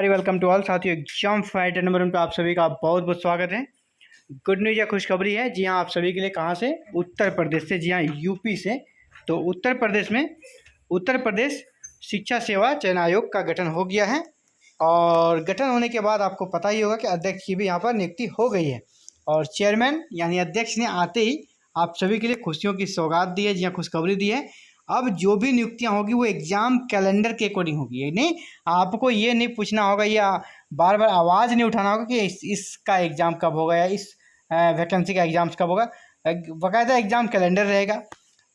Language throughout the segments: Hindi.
अरे वेलकम टू ऑल साथियों, एग्जाम फाइटर नंबर 1 पे आप सभी का बहुत बहुत स्वागत है। गुड न्यूज़ या खुशखबरी है। जी हाँ, आप सभी के लिए। कहाँ से? उत्तर प्रदेश से। जी हाँ, यूपी से। तो उत्तर प्रदेश में उत्तर प्रदेश शिक्षा सेवा चयन आयोग का गठन हो गया है। और गठन होने के बाद आपको पता ही होगा कि अध्यक्ष की भी यहाँ पर नियुक्ति हो गई है। और चेयरमैन यानी अध्यक्ष ने आते ही आप सभी के लिए खुशियों की सौगात दी है। जी हाँ, खुशखबरी दी है। अब जो भी नियुक्तियां होगी वो एग्जाम कैलेंडर के अकॉर्डिंग होगी। नहीं, आपको ये नहीं पूछना होगा या बार बार आवाज़ नहीं उठाना होगा कि इसका एग्ज़ाम कब होगा या इस वैकेंसी का एग्ज़ाम्स कब होगा। बाकायदा एग्ज़ाम कैलेंडर रहेगा।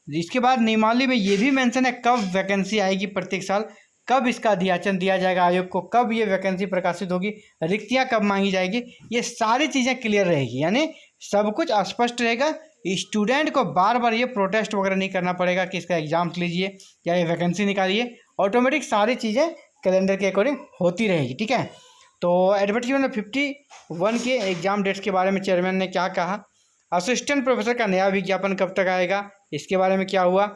इसके बाद नियमावली में ये भी मेंशन है कब वैकेंसी आएगी प्रत्येक साल, कब इसका अध्याचन दिया जाएगा आयोग को, कब ये वैकेंसी प्रकाशित होगी, रिक्तियाँ कब मांगी जाएगी। ये सारी चीज़ें क्लियर रहेगी, यानी सब कुछ स्पष्ट रहेगा। स्टूडेंट को बार बार ये प्रोटेस्ट वगैरह नहीं करना पड़ेगा कि इसका एग्ज़ाम्स लीजिए या ये वैकेंसी निकालिए। ऑटोमेटिक सारी चीज़ें कैलेंडर के अकॉर्डिंग होती रहेगी। ठीक है। तो एडवर्टीजमेंट में 51 के एग्ज़ाम डेट्स के बारे में चेयरमैन ने क्या कहा। असिस्टेंट प्रोफेसर का नया विज्ञापन कब तक आएगा, इसके बारे में क्या हुआ।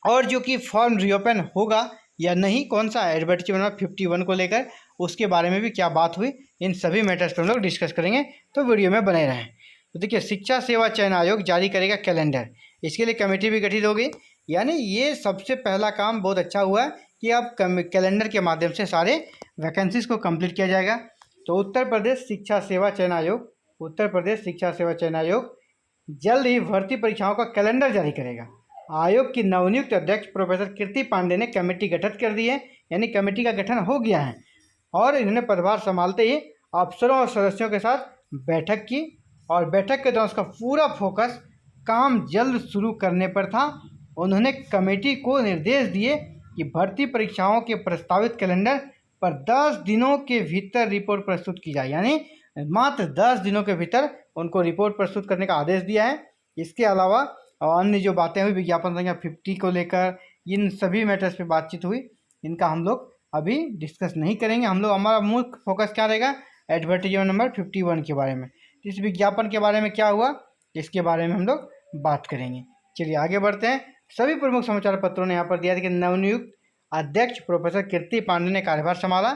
और जो कि फॉर्म रीओपन होगा या नहीं, कौन सा एडवर्टीजमेंट में 51 को लेकर, उसके बारे में भी क्या बात हुई। इन सभी मैटर्स पर हम लोग डिस्कस करेंगे, तो वीडियो में बने रहें। तो देखिए, शिक्षा सेवा चयन आयोग जारी करेगा कैलेंडर। इसके लिए कमेटी भी गठित होगी। यानी ये सबसे पहला काम बहुत अच्छा हुआ कि अब कैलेंडर के माध्यम से सारे वैकेंसीज को कंप्लीट किया जाएगा। तो उत्तर प्रदेश शिक्षा सेवा चयन आयोग जल्द ही भर्ती परीक्षाओं का कैलेंडर जारी करेगा। आयोग की नवनियुक्त अध्यक्ष प्रोफेसर कीर्ति पांडे ने कमेटी गठित कर दी है, यानी कमेटी का गठन हो गया है। और इन्होंने पदभार संभालते ही अफसरों और सदस्यों के साथ बैठक की। और बैठक के दौरान उसका पूरा फोकस काम जल्द शुरू करने पर था। उन्होंने कमेटी को निर्देश दिए कि भर्ती परीक्षाओं के प्रस्तावित कैलेंडर पर 10 दिनों के भीतर रिपोर्ट प्रस्तुत की जाए, यानी मात्र 10 दिनों के भीतर उनको रिपोर्ट प्रस्तुत करने का आदेश दिया है। इसके अलावा अन्य जो बातें हुई विज्ञापन संख्या 50 को लेकर, इन सभी मैटर्स पे बातचीत हुई। इनका हम लोग अभी डिस्कस नहीं करेंगे। हम लोग, हमारा मुख्य फोकस क्या रहेगा, एडवर्टीजमेंट नंबर 51 के बारे में। इस विज्ञापन के बारे में क्या हुआ, इसके बारे में हम लोग बात करेंगे। चलिए आगे बढ़ते हैं। सभी प्रमुख समाचार पत्रों ने यहाँ पर दिया था कि नवनियुक्त अध्यक्ष प्रोफेसर कीर्ति पांडे ने कार्यभार संभाला।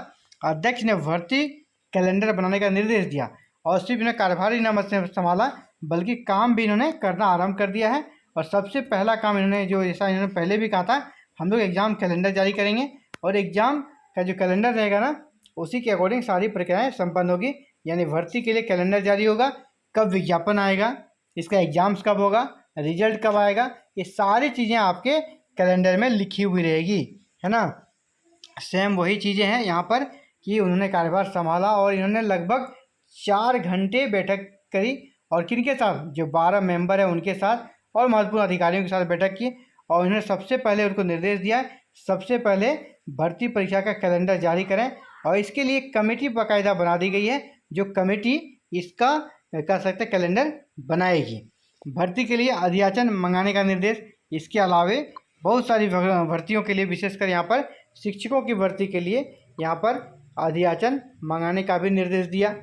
अध्यक्ष ने भर्ती कैलेंडर बनाने का निर्देश दिया। और सिर्फ इन्हें कार्यभार ही न संभाला बल्कि काम भी इन्होंने करना आरंभ कर दिया है। और सबसे पहला काम इन्होंने, जो जैसा इन्होंने पहले भी कहा था, हम लोग एग्ज़ाम कैलेंडर जारी करेंगे। और एग्ज़ाम का जो कैलेंडर रहेगा ना, उसी के अकॉर्डिंग सारी प्रक्रियाएँ संपन्न होगी। यानी भर्ती के लिए कैलेंडर जारी होगा, कब विज्ञापन आएगा, इसका एग्ज़ाम्स कब होगा, रिजल्ट कब आएगा, ये सारी चीज़ें आपके कैलेंडर में लिखी हुई रहेगी, है ना। सेम वही चीज़ें हैं यहाँ पर कि उन्होंने कार्यभार संभाला और इन्होंने लगभग 4 घंटे बैठक करी। और किनके साथ, जो 12 मेंबर हैं उनके साथ और महत्वपूर्ण अधिकारियों के साथ बैठक की। और उन्होंने सबसे पहले उनको निर्देश दिया, सबसे पहले भर्ती परीक्षा का कैलेंडर जारी करें। और इसके लिए कमेटी बाकायदा बना दी गई है, जो कमेटी इसका कह सकते कैलेंडर बनाएगी। भर्ती के लिए अध्याचन मंगाने का निर्देश। इसके अलावे बहुत सारी भर्तियों के लिए, विशेषकर यहाँ पर शिक्षकों की भर्ती के लिए यहाँ पर अध्याचन मंगाने का भी निर्देश दिया।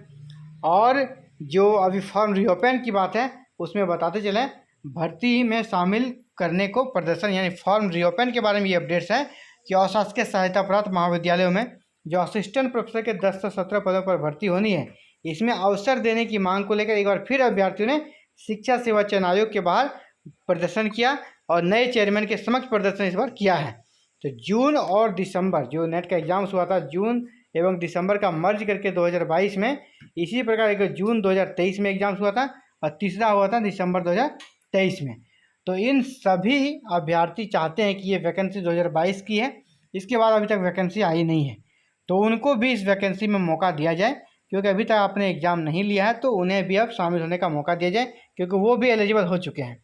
और जो अभी फॉर्म रीओपन की बात है, उसमें बताते चलें, भर्ती में शामिल करने को प्रदर्शन, यानी फॉर्म रीओपन के बारे में ये अपडेट्स हैं कि अशासकीय सहायता प्राप्त महाविद्यालयों में जो असिस्टेंट प्रोफेसर के 10 से 17 पदों पर भर्ती होनी है, इसमें अवसर देने की मांग को लेकर एक बार फिर अभ्यर्थियों ने शिक्षा सेवा चयन आयोग के बाहर प्रदर्शन किया और नए चेयरमैन के समक्ष प्रदर्शन इस बार किया है। तो जून और दिसंबर, जो नेट का एग्जाम्स हुआ था, जून एवं दिसंबर का मर्ज करके 2022 में, इसी प्रकार एक जून 2023 में एग्जाम्स हुआ था और तीसरा हुआ था दिसंबर 2023 में। तो इन सभी अभ्यर्थी चाहते हैं कि ये वैकेंसी 2022 की है, इसके बाद अभी तक वैकेंसी आई नहीं है, तो उनको भी इस वैकेंसी में मौका दिया जाए। क्योंकि अभी तक आपने एग्ज़ाम नहीं लिया है तो उन्हें भी अब शामिल होने का मौका दिया जाए, क्योंकि वो भी एलिजिबल हो चुके हैं।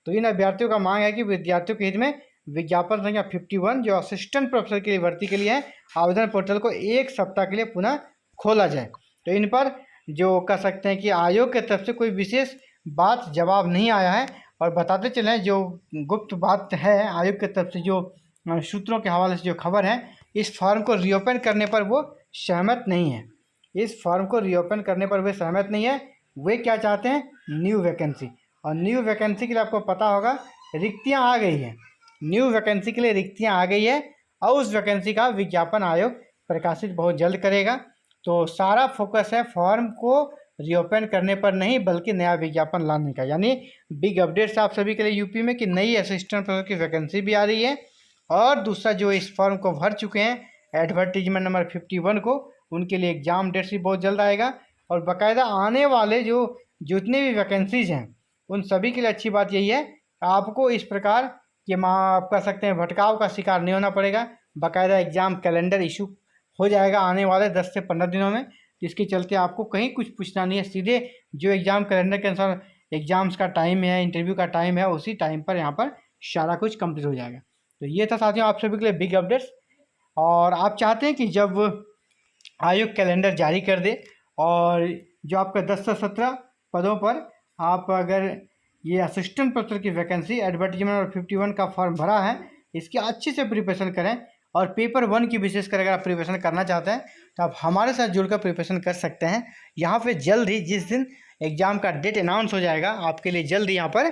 तो इन अभ्यर्थियों का मांग है कि विद्यार्थियों के हित में विज्ञापन संख्या 51 जो असिस्टेंट प्रोफेसर के लिए भर्ती के लिए है, आवेदन पोर्टल को 1 सप्ताह के लिए पुनः खोला जाए। तो इन पर जो कह सकते हैं कि आयोग की तरफ से कोई विशेष बात जवाब नहीं आया है। और बताते चलें, जो गुप्त बात है आयोग की तरफ से, जो सूत्रों के हवाले से जो खबर है, इस फॉर्म को रीओपन करने पर वो सहमत नहीं है। इस फॉर्म को रीओपन करने पर वे सहमत नहीं है। वे क्या चाहते हैं, न्यू वैकेंसी। और न्यू वैकेंसी के लिए आपको पता होगा रिक्तियां आ गई हैं। न्यू वैकेंसी के लिए रिक्तियां आ गई है और उस वैकेंसी का विज्ञापन आयोग प्रकाशित बहुत जल्द करेगा। तो सारा फोकस है फॉर्म को रीओपन करने पर नहीं बल्कि नया विज्ञापन लाने का। यानी बिग अपडेट्स आप सभी के लिए यूपी में कि नई असिस्टेंट प्रोफेसर की वैकेंसी भी आ रही है, और दूसरा जो इस फॉर्म को भर चुके हैं एडवर्टीजमेंट नंबर 51 को, उनके लिए एग्जाम डेट्स भी बहुत जल्द आएगा। और बाकायदा आने वाले जो जितने भी वैकेंसीज हैं उन सभी के लिए अच्छी बात यही है, आपको इस प्रकार कि आप कह सकते हैं भटकाव का शिकार नहीं होना पड़ेगा। बाकायदा एग्ज़ाम कैलेंडर इशू हो जाएगा आने वाले 10 से 15 दिनों में, जिसके चलते आपको कहीं कुछ पूछना नहीं है, सीधे जो एग्ज़ाम कैलेंडर के अनुसार एग्ज़ाम्स का टाइम है, इंटरव्यू का टाइम है, उसी टाइम पर यहाँ पर सारा कुछ कंप्लीट हो जाएगा। तो ये था साथियों आप सभी के लिए बिग अपडेट्स। और आप चाहते हैं कि जब आयोग कैलेंडर जारी कर दे और जो आपका 10 से 17 पदों पर आप अगर ये असिस्टेंट प्रोफेसर की वैकेंसी एडवर्टीजमेंट और 51 का फॉर्म भरा है, इसकी अच्छे से प्रिपरेशन करें। और पेपर 1 की विशेषकर अगर आप प्रिपरेशन करना चाहते हैं तो आप हमारे साथ जुड़कर प्रिपरेशन कर सकते हैं। यहाँ पे जल्द ही जिस दिन एग्ज़ाम का डेट अनाउंस हो जाएगा आपके लिए जल्द ही यहाँ पर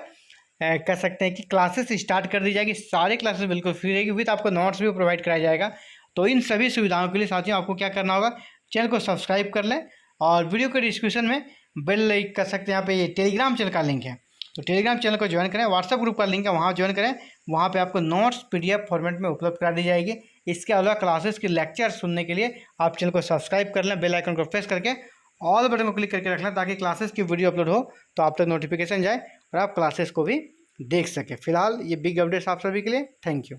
कह सकते हैं कि क्लासेस स्टार्ट कर दी जाएगी। सारे क्लासेस बिल्कुल फ्री रहेगी, विद आपको नोट्स भी प्रोवाइड कराया जाएगा। तो इन सभी सुविधाओं के लिए साथियों आपको क्या करना होगा, चैनल को सब्सक्राइब कर लें और वीडियो के डिस्क्रिप्शन में बेल कर सकते हैं, यहाँ पे ये टेलीग्राम चैनल का लिंक है, तो टेलीग्राम चैनल को ज्वाइन करें। व्हाट्सएप ग्रुप का लिंक है, वहाँ ज्वाइन करें, वहाँ पे आपको नोट्स PDF फॉर्मेट में उपलब्ध करा दी जाएगी। इसके अलावा क्लासेस के लेक्चर सुनने के लिए आप चैनल को सब्सक्राइब कर लें, बेल आइकन को प्रेस करके ऑल बटन को क्लिक करके रख लें, ताकि क्लासेस की वीडियो अपलोड हो तो आप तक नोटिफिकेशन जाए और आप क्लासेस को भी देख सकें। फिलहाल ये बिग अपडेट्स आप सभी के लिए। Thank you.